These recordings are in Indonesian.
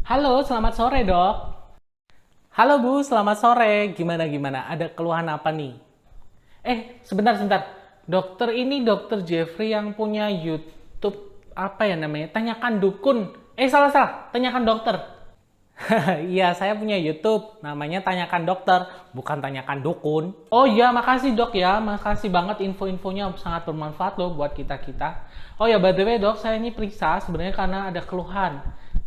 Halo, selamat sore, Dok. Halo, Bu, selamat sore. Gimana? Ada keluhan apa nih? Sebentar. Dokter ini Dokter Jeffrey yang punya YouTube apa ya namanya? Tanyakan Dukun. Salah. Tanyakan Dokter. Iya, saya punya YouTube. Namanya Tanyakan Dokter, bukan Tanyakan Dukun. Oh iya, makasih Dok ya. Makasih banget info-infonya sangat bermanfaat loh buat kita-kita. Oh ya, by the way Dok, saya ini periksa sebenarnya karena ada keluhan.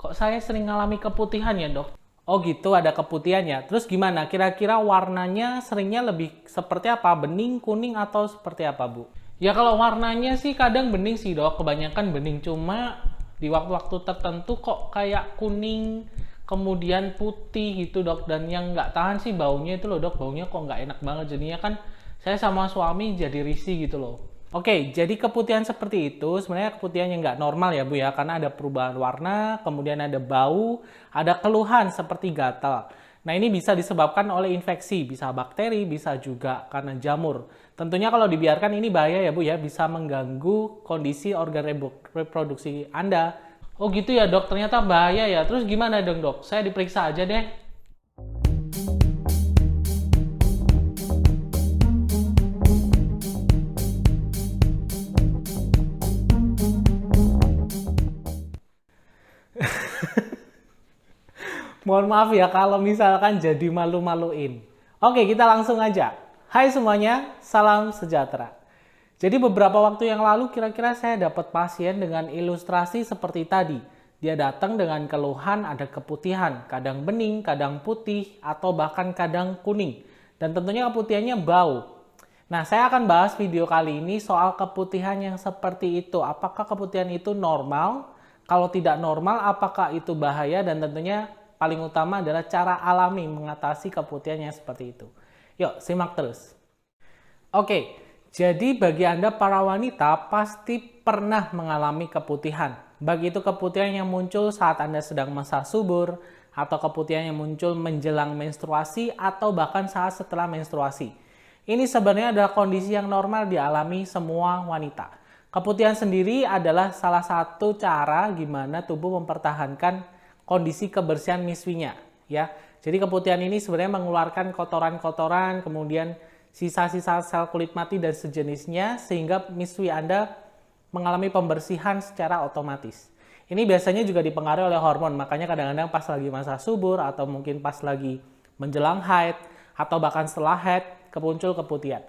Kok saya sering ngalami keputihan ya Dok? Oh gitu, ada keputihan ya. Terus gimana? Kira-kira warnanya seringnya lebih seperti apa? Bening, kuning, atau seperti apa, Bu? Ya kalau warnanya sih kadang bening sih, Dok. Kebanyakan bening. Cuma di waktu-waktu tertentu kok kayak kuning, kemudian putih gitu, Dok. Dan yang nggak tahan sih baunya itu loh, Dok. Baunya kok nggak enak banget. Jadinya kan saya sama suami jadi risih gitu loh. Oke, jadi keputihan seperti itu sebenarnya keputihan yang nggak normal ya Bu ya, karena ada perubahan warna, kemudian ada bau, ada keluhan seperti gatal. Nah ini bisa disebabkan oleh infeksi, bisa bakteri, bisa juga karena jamur. Tentunya kalau dibiarkan ini bahaya ya Bu ya, bisa mengganggu kondisi organ reproduksi Anda. Oh gitu ya Dok, ternyata bahaya ya. Terus gimana dong Dok? Saya diperiksa aja deh. Mohon maaf ya kalau misalkan jadi malu-maluin. Oke, kita langsung aja. Hai semuanya, salam sejahtera. Jadi beberapa waktu yang lalu kira-kira saya dapat pasien dengan ilustrasi seperti tadi. Dia datang dengan keluhan ada keputihan, kadang bening, kadang putih, atau bahkan kadang kuning. Dan tentunya keputihannya bau. Nah, saya akan bahas video kali ini soal keputihan yang seperti itu. Apakah keputihan itu normal? Kalau tidak normal, apakah itu bahaya? Dan tentunya paling utama adalah cara alami mengatasi keputihan yang seperti itu. Yuk, simak terus. Oke, jadi bagi Anda para wanita pasti pernah mengalami keputihan. Baik itu keputihan yang muncul saat Anda sedang masa subur, atau keputihan yang muncul menjelang menstruasi, atau bahkan saat setelah menstruasi. Ini sebenarnya adalah kondisi yang normal dialami semua wanita. Keputihan sendiri adalah salah satu cara gimana tubuh mempertahankan kondisi kebersihan miswinya. Ya, jadi keputihan ini sebenarnya mengeluarkan kotoran-kotoran, kemudian sisa-sisa sel kulit mati dan sejenisnya sehingga miswi Anda mengalami pembersihan secara otomatis. Ini biasanya juga dipengaruhi oleh hormon, makanya kadang-kadang pas lagi masa subur atau mungkin pas lagi menjelang haid atau bahkan setelah haid muncul keputihan.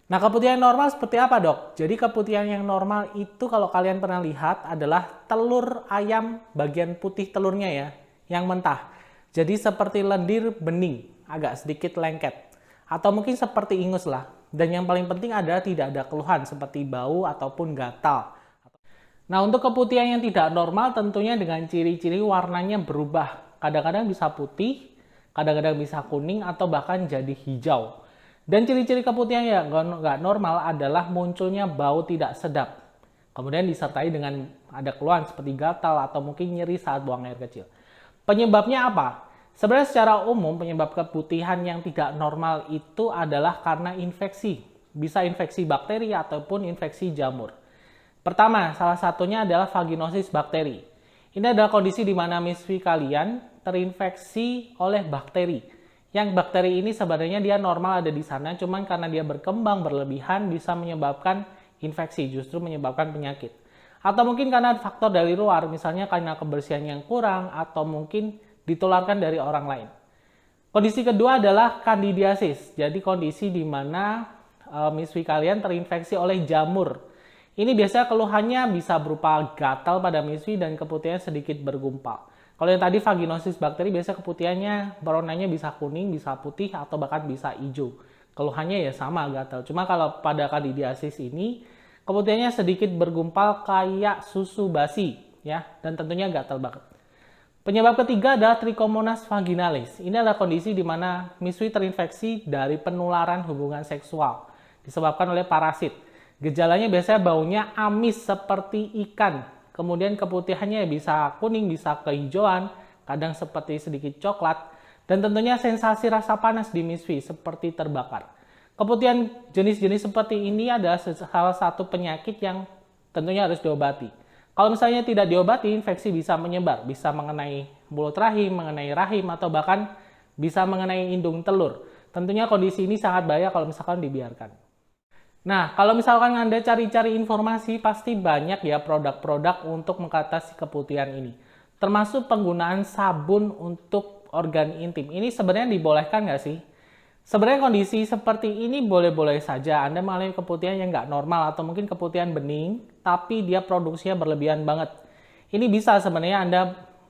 Nah, keputihan normal seperti apa, Dok? Jadi keputihan yang normal itu kalau kalian pernah lihat adalah telur ayam bagian putih telurnya ya, yang mentah. Jadi seperti lendir bening, agak sedikit lengket. Atau mungkin seperti ingus lah. Dan yang paling penting adalah tidak ada keluhan seperti bau ataupun gatal. Nah, untuk keputihan yang tidak normal tentunya dengan ciri-ciri warnanya berubah. Kadang-kadang bisa putih, kadang-kadang bisa kuning, atau bahkan jadi hijau. Dan ciri-ciri keputihan yang nggak normal adalah munculnya bau tidak sedap. Kemudian disertai dengan ada keluhan seperti gatal atau mungkin nyeri saat buang air kecil. Penyebabnya apa? Sebenarnya secara umum penyebab keputihan yang tidak normal itu adalah karena infeksi. Bisa infeksi bakteri ataupun infeksi jamur. Pertama, salah satunya adalah vaginosis bakteri. Ini adalah kondisi di mana miswi kalian terinfeksi oleh bakteri. Yang bakteri ini sebenarnya dia normal ada di sana, cuman karena dia berkembang berlebihan bisa menyebabkan infeksi, justru menyebabkan penyakit. Atau mungkin karena faktor dari luar, misalnya karena kebersihan yang kurang, atau mungkin ditularkan dari orang lain. Kondisi kedua adalah kandidiasis, jadi kondisi di mana miswi kalian terinfeksi oleh jamur. Ini biasanya keluhannya bisa berupa gatal pada miswi dan keputihan sedikit bergumpal. Kalau yang tadi vaginosis bakteri biasanya keputihannya warnanya bisa kuning, bisa putih, atau bahkan bisa hijau. Keluhannya ya sama gatal. Cuma kalau pada kandidiasis ini keputihannya sedikit bergumpal kayak susu basi ya, dan tentunya gatal banget. Penyebab ketiga adalah Trichomonas vaginalis. Ini adalah kondisi di mana miswi terinfeksi dari penularan hubungan seksual disebabkan oleh parasit. Gejalanya biasanya baunya amis seperti ikan. Kemudian keputihannya bisa kuning, bisa kehijauan, kadang seperti sedikit coklat. Dan tentunya sensasi rasa panas di miswi seperti terbakar. Keputihan jenis-jenis seperti ini adalah salah satu penyakit yang tentunya harus diobati. Kalau misalnya tidak diobati, infeksi bisa menyebar, bisa mengenai mulut rahim, mengenai rahim, atau bahkan bisa mengenai indung telur. Tentunya kondisi ini sangat bahaya kalau misalkan dibiarkan. Nah, kalau misalkan Anda cari-cari informasi, pasti banyak ya produk-produk untuk mengatasi keputihan ini. Termasuk penggunaan sabun untuk organ intim. Ini sebenarnya dibolehkan nggak sih? Sebenarnya kondisi seperti ini boleh-boleh saja. Anda mengalami keputihan yang nggak normal atau mungkin keputihan bening, tapi dia produksinya berlebihan banget. Ini bisa sebenarnya Anda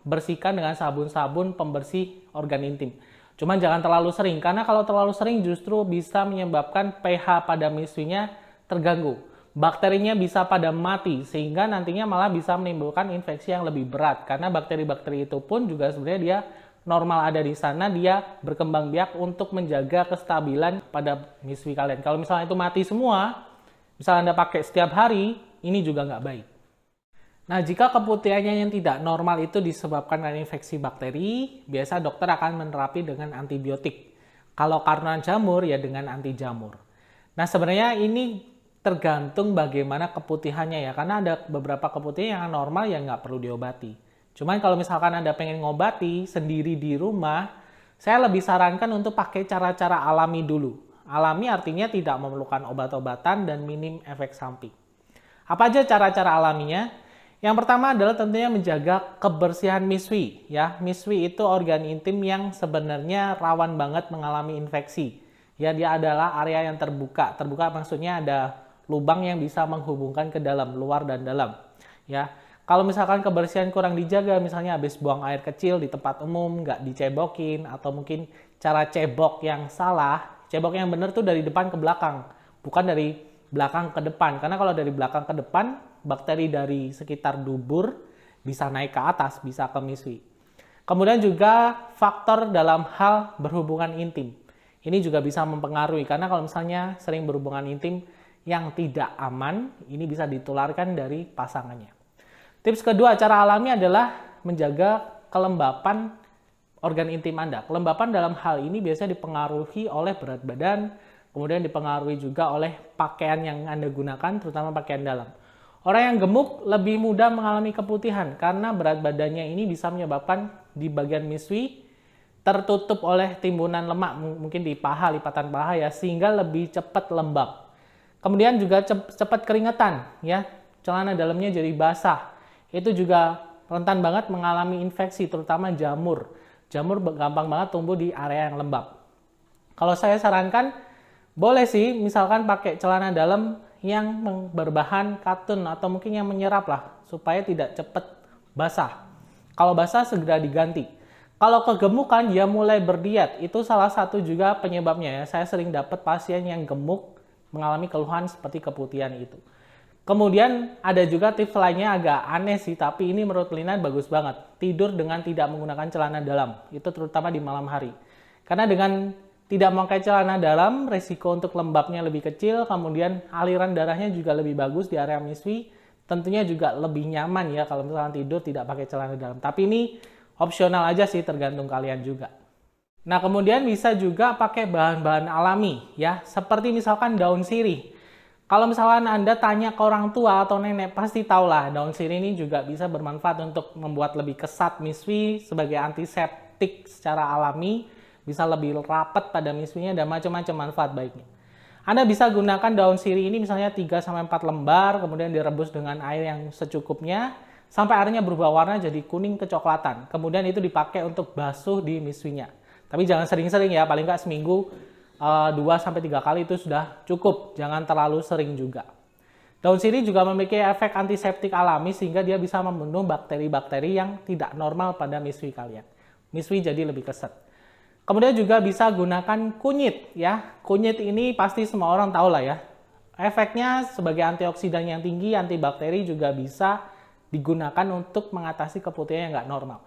bersihkan dengan sabun-sabun pembersih organ intim. Cuman jangan terlalu sering, karena kalau terlalu sering justru bisa menyebabkan pH pada miswinya terganggu. Bakterinya bisa pada mati, sehingga nantinya malah bisa menimbulkan infeksi yang lebih berat. Karena bakteri-bakteri itu pun juga sebenarnya dia normal ada di sana, dia berkembang biak untuk menjaga kestabilan pada miswi kalian. Kalau misalnya itu mati semua, misalnya Anda pakai setiap hari, ini juga nggak baik. Nah, jika keputihannya yang tidak normal itu disebabkan karena infeksi bakteri, biasa dokter akan menerapi dengan antibiotik. Kalau karena jamur, ya dengan anti jamur. Nah, sebenarnya ini tergantung bagaimana keputihannya ya, karena ada beberapa keputihan yang normal yang nggak perlu diobati. Cuman kalau misalkan Anda pengen ngobati sendiri di rumah, saya lebih sarankan untuk pakai cara-cara alami dulu. Alami artinya tidak memerlukan obat-obatan dan minim efek samping. Apa aja cara-cara alaminya? Yang pertama adalah tentunya menjaga kebersihan miswi. Ya, miswi itu organ intim yang sebenarnya rawan banget mengalami infeksi. Ya, dia adalah area yang terbuka. Terbuka maksudnya ada lubang yang bisa menghubungkan ke dalam, luar dan dalam. Ya. Kalau misalkan kebersihan kurang dijaga, misalnya habis buang air kecil di tempat umum, nggak dicebokin, atau mungkin cara cebok yang salah, cebok yang benar tuh dari depan ke belakang, bukan dari belakang ke depan. Karena kalau dari belakang ke depan, bakteri dari sekitar dubur bisa naik ke atas, bisa ke miswi. Kemudian juga faktor dalam hal berhubungan intim. Ini juga bisa mempengaruhi, karena kalau misalnya sering berhubungan intim yang tidak aman, ini bisa ditularkan dari pasangannya. Tips kedua, cara alami adalah menjaga kelembapan organ intim Anda. Kelembapan dalam hal ini biasanya dipengaruhi oleh berat badan, kemudian dipengaruhi juga oleh pakaian yang Anda gunakan, terutama pakaian dalam. Orang yang gemuk lebih mudah mengalami keputihan karena berat badannya ini bisa menyebabkan di bagian miswi tertutup oleh timbunan lemak, mungkin di paha, lipatan paha ya, sehingga lebih cepat lembab. Kemudian juga cepat keringetan, ya, celana dalamnya jadi basah. Itu juga rentan banget mengalami infeksi, terutama jamur. Jamur gampang banget tumbuh di area yang lembab. Kalau saya sarankan, boleh sih misalkan pakai celana dalam yang berbahan katun atau mungkin yang menyerap lah, supaya tidak cepat basah. Kalau basah segera diganti. Kalau kegemukan dia mulai berdiet, itu salah satu juga penyebabnya ya. Saya sering dapat pasien yang gemuk mengalami keluhan seperti keputihan itu. Kemudian ada juga tips lainnya agak aneh sih, tapi ini menurut Lina bagus banget. Tidur dengan tidak menggunakan celana dalam, itu terutama di malam hari. Karena dengan tidak memakai celana dalam, resiko untuk lembabnya lebih kecil, kemudian aliran darahnya juga lebih bagus di area miswi. Tentunya juga lebih nyaman ya kalau misalnya tidur tidak pakai celana dalam. Tapi ini opsional aja sih, tergantung kalian juga. Nah, kemudian bisa juga pakai bahan-bahan alami ya, seperti misalkan daun sirih. Kalau misalkan Anda tanya ke orang tua atau nenek, pasti tahulah daun sirih ini juga bisa bermanfaat untuk membuat lebih kesat miswi sebagai antiseptik secara alami, bisa lebih rapat pada miswinya dan macam-macam manfaat baiknya. Anda bisa gunakan daun sirih ini misalnya 3-4 lembar, kemudian direbus dengan air yang secukupnya, sampai airnya berubah warna jadi kuning kecoklatan. Kemudian itu dipakai untuk basuh di miswinya. Tapi jangan sering-sering ya, paling nggak seminggu 2-3 kali itu sudah cukup, jangan terlalu sering juga. Daun sirih juga memiliki efek antiseptik alami sehingga dia bisa membunuh bakteri-bakteri yang tidak normal pada miswi kalian. Miswi jadi lebih keset. Kemudian juga bisa gunakan kunyit ya. Kunyit ini pasti semua orang tahu lah ya. Efeknya sebagai antioksidan yang tinggi, antibakteri juga bisa digunakan untuk mengatasi keputihan yang nggak normal.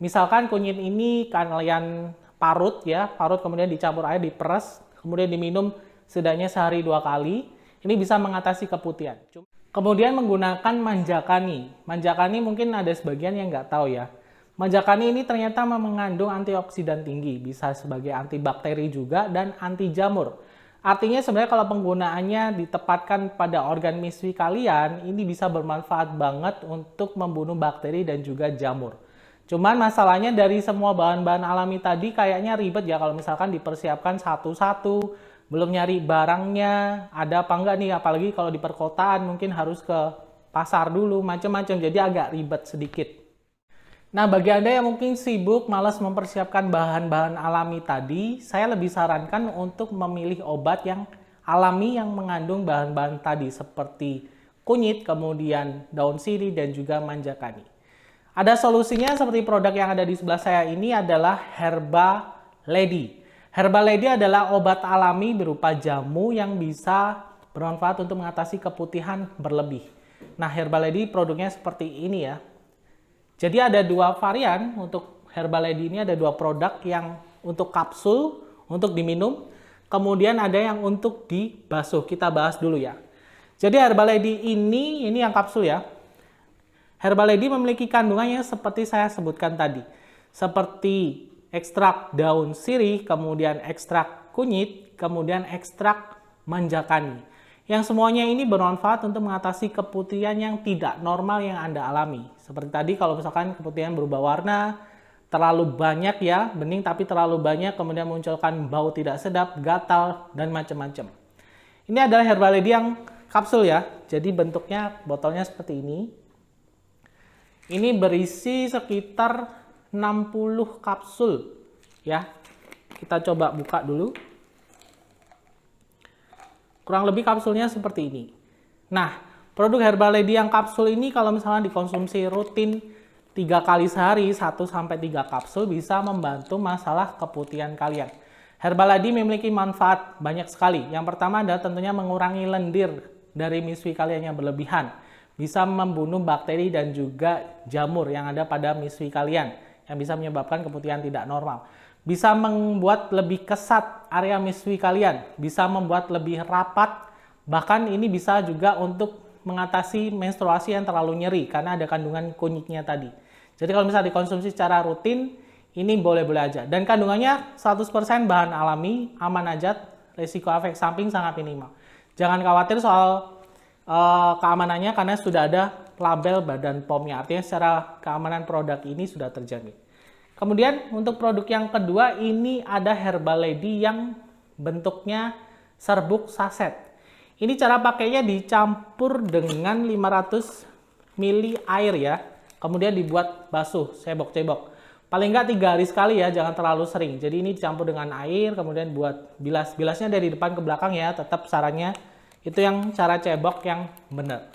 Misalkan kunyit ini kalian parut ya, parut kemudian dicampur air, diperes, kemudian diminum setidaknya sehari 2 kali. Ini bisa mengatasi keputihan. Kemudian menggunakan manjakani. Manjakani mungkin ada sebagian yang nggak tahu ya. Manjakani ini ternyata mengandung antioksidan tinggi, bisa sebagai antibakteri juga dan anti jamur. Artinya sebenarnya kalau penggunaannya ditempatkan pada organ miswi kalian, ini bisa bermanfaat banget untuk membunuh bakteri dan juga jamur. Cuman masalahnya dari semua bahan-bahan alami tadi kayaknya ribet ya kalau misalkan dipersiapkan satu-satu, belum nyari barangnya, ada apa enggak nih, apalagi kalau di perkotaan mungkin harus ke pasar dulu, macam-macam, jadi agak ribet sedikit. Nah, bagi Anda yang mungkin sibuk, malas mempersiapkan bahan-bahan alami tadi, saya lebih sarankan untuk memilih obat yang alami yang mengandung bahan-bahan tadi, seperti kunyit, kemudian daun sirih, dan juga manjakani. Ada solusinya seperti produk yang ada di sebelah saya ini adalah Herba Lady. Herba Lady adalah obat alami berupa jamu yang bisa bermanfaat untuk mengatasi keputihan berlebih. Nah, Herba Lady produknya seperti ini ya. Jadi ada dua varian untuk Herba Lady ini, ada dua produk yang untuk kapsul, untuk diminum, kemudian ada yang untuk dibasuh. Kita bahas dulu ya. Jadi Herba Lady ini yang kapsul ya. Herba Lady memiliki kandungannya seperti saya sebutkan tadi. Seperti ekstrak daun sirih, kemudian ekstrak kunyit, kemudian ekstrak manjakani. Yang semuanya ini bermanfaat untuk mengatasi keputihan yang tidak normal yang Anda alami. Seperti tadi kalau misalkan keputihan berubah warna, terlalu banyak ya, bening tapi terlalu banyak, kemudian munculkan bau tidak sedap, gatal, dan macam-macam. Ini adalah Herba Lady yang kapsul ya, jadi bentuknya botolnya seperti ini. Ini berisi sekitar 60 kapsul ya. Kita coba buka dulu. Kurang lebih kapsulnya seperti ini. Nah, produk Herba Lady yang kapsul ini kalau misalnya dikonsumsi rutin 3 kali sehari, 1-3 kapsul bisa membantu masalah keputihan kalian. Herba Lady memiliki manfaat banyak sekali. Yang pertama adalah tentunya mengurangi lendir dari miswi kalian yang berlebihan. Bisa membunuh bakteri dan juga jamur yang ada pada miswi kalian yang bisa menyebabkan keputihan tidak normal. Bisa membuat lebih kesat area miswi kalian, bisa membuat lebih rapat, bahkan ini bisa juga untuk mengatasi menstruasi yang terlalu nyeri karena ada kandungan kunyitnya tadi. Jadi kalau misalnya dikonsumsi secara rutin, ini boleh-boleh aja. Dan kandungannya 100% bahan alami, aman aja, risiko efek samping sangat minimal. Jangan khawatir soal keamanannya karena sudah ada label Badan POM-nya, artinya secara keamanan produk ini sudah terjamin. Kemudian untuk produk yang kedua ini ada Herba Lady yang bentuknya serbuk saset. Ini cara pakainya dicampur dengan 500 ml air ya. Kemudian dibuat basuh, cebok-cebok. Paling nggak 3 hari sekali ya, jangan terlalu sering. Jadi ini dicampur dengan air, kemudian buat bilas. Bilasnya dari depan ke belakang ya, tetap sarannya itu yang cara cebok yang benar.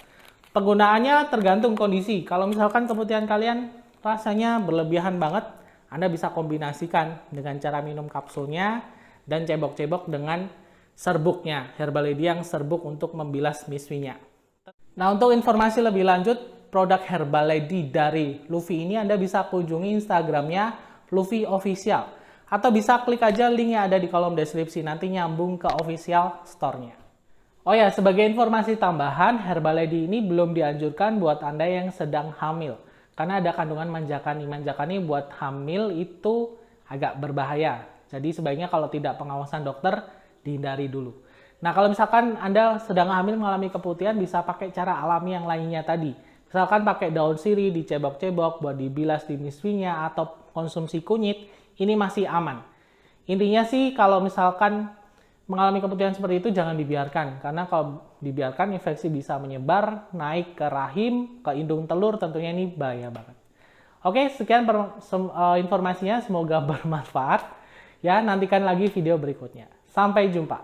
Penggunaannya tergantung kondisi. Kalau misalkan keputihan kalian rasanya berlebihan banget, Anda bisa kombinasikan dengan cara minum kapsulnya dan cebok-cebok dengan serbuknya. Herba Lady yang serbuk untuk membilas miswinya. Nah, untuk informasi lebih lanjut, produk Herba Lady dari Luffy ini Anda bisa kunjungi Instagramnya Luffy Official. Atau bisa klik aja link yang ada di kolom deskripsi, nanti nyambung ke official store-nya. Oh ya, sebagai informasi tambahan, Herba Lady ini belum dianjurkan buat Anda yang sedang hamil. Karena ada kandungan manjakani. Manjakani buat hamil itu agak berbahaya. Jadi sebaiknya kalau tidak pengawasan dokter, dihindari dulu. Nah, kalau misalkan Anda sedang hamil mengalami keputihan, bisa pakai cara alami yang lainnya tadi. Misalkan pakai daun sirih, dicebok-cebok, buat dibilas di miswinya, atau konsumsi kunyit, ini masih aman. Intinya sih, kalau misalkan mengalami keputihan seperti itu jangan dibiarkan, karena kalau dibiarkan infeksi bisa menyebar, naik ke rahim, ke indung telur, tentunya ini bahaya banget. Oke, sekian informasinya, semoga bermanfaat. Ya, nantikan lagi video berikutnya. Sampai jumpa.